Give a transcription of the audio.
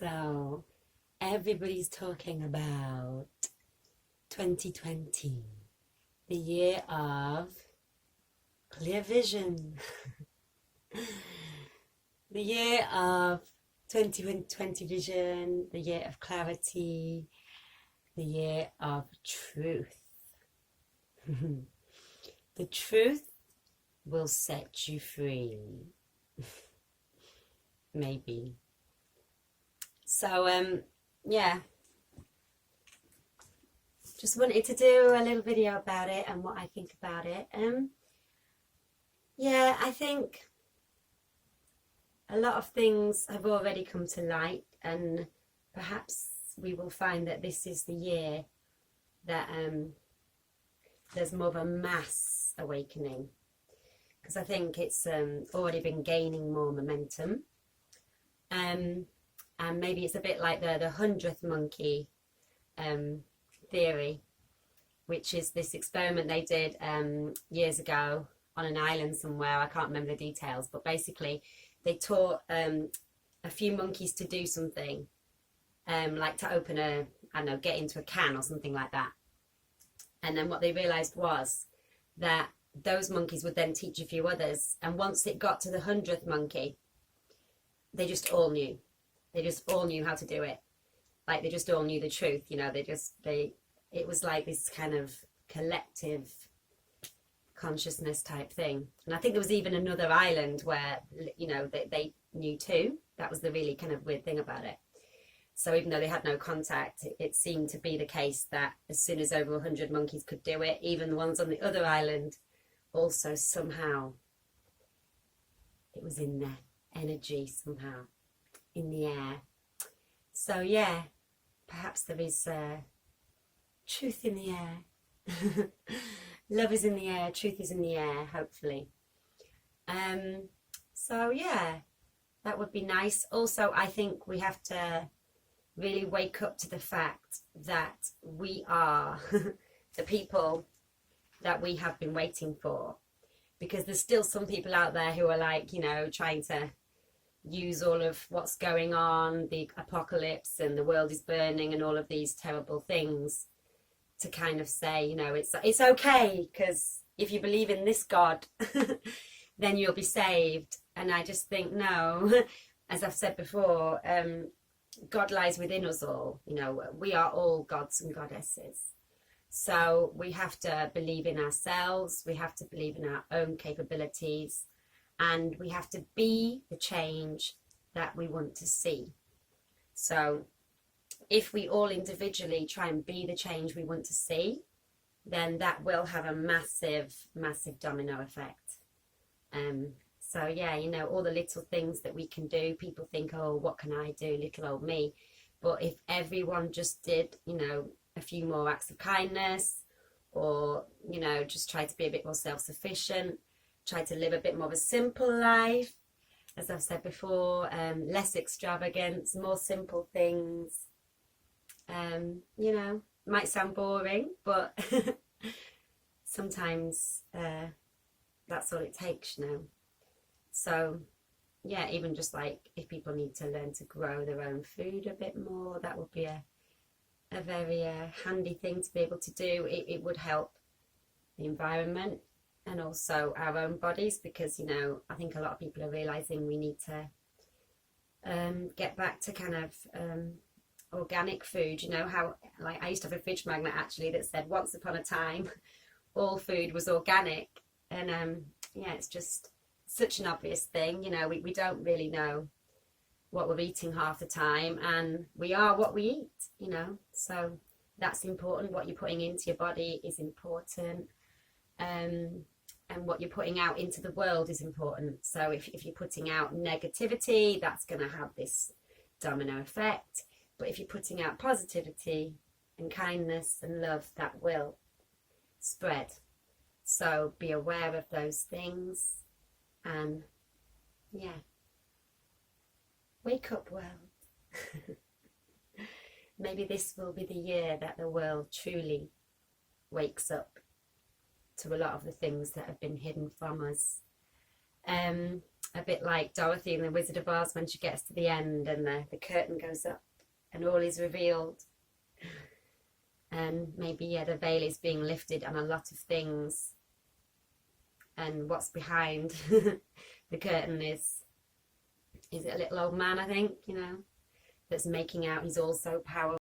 So, everybody's talking about 2020, the year of clear vision, the year of 2020 vision, the year of clarity, the year of truth. The truth will set you free. Maybe. So, yeah, just wanted to do a little video about it and what I think about it. Yeah, I think a lot of things have already come to light, and perhaps we will find that this is the year that there's more of a mass awakening, because I think it's already been gaining more momentum. And maybe it's a bit like the 100th monkey theory, which is this experiment they did years ago on an island somewhere. I can't remember the details, but basically they taught a few monkeys to do something, like to open get into a can or something like that. And then what they realized was that those monkeys would then teach a few others. And once it got to the 100th monkey, they just all knew. They just all knew how to do it. Like, they just all knew the truth, you know. It was like this kind of collective consciousness type thing. And I think there was even another island where, you know, they knew too. That was the really kind of weird thing about it. So even though they had no contact, it seemed to be the case that as soon as over 100 monkeys could do it, even the ones on the other island also somehow, it was in their energy somehow, in the air. So yeah, perhaps there is truth in the air. Love is in the air, truth is in the air, hopefully. So yeah, that would be nice. Also, I think we have to really wake up to the fact that we are the people that we have been waiting for, because there's still some people out there who are like, you know, trying to use all of what's going on, the apocalypse and the world is burning and all of these terrible things, to kind of say, you know, it's okay, because if you believe in this God, then you'll be saved. And I just think, no, as I've said before, God lies within us all. You know, we are all gods and goddesses. So we have to believe in ourselves, we have to believe in our own capabilities, and we have to be the change that we want to see. So if we all individually try and be the change we want to see, then that will have a massive, massive domino effect. So yeah, you know, all the little things that we can do, people think, oh, what can I do, little old me? But if everyone just did, you know, a few more acts of kindness, or, you know, just try to be a bit more self-sufficient, try to live a bit more of a simple life, as I've said before, less extravagance, more simple things. You know, might sound boring, but sometimes that's all it takes, you know. So yeah, even just like if people need to learn to grow their own food a bit more, that would be a very handy thing to be able to do. It would help the environment and also our own bodies, because, you know, I think a lot of people are realizing we need to get back to kind of organic food. You know how, like, I used to have a fridge magnet actually that said once upon a time all food was organic, and yeah, it's just such an obvious thing. You know, we don't really know what we're eating half the time, and we are what we eat, you know, so that's important. What you're putting into your body is important, and what you're putting out into the world is important. So if you're putting out negativity, that's going to have this domino effect. But if you're putting out positivity and kindness and love, that will spread. So be aware of those things, and yeah, wake up, world. Maybe this will be the year that the world truly wakes up to a lot of the things that have been hidden from us. a bit like Dorothy in The Wizard of Oz when she gets to the end and the curtain goes up and all is revealed. And maybe, yeah, the veil is being lifted on a lot of things. And what's behind the curtain is a little old man, I think, you know, that's making out he's all so powerful.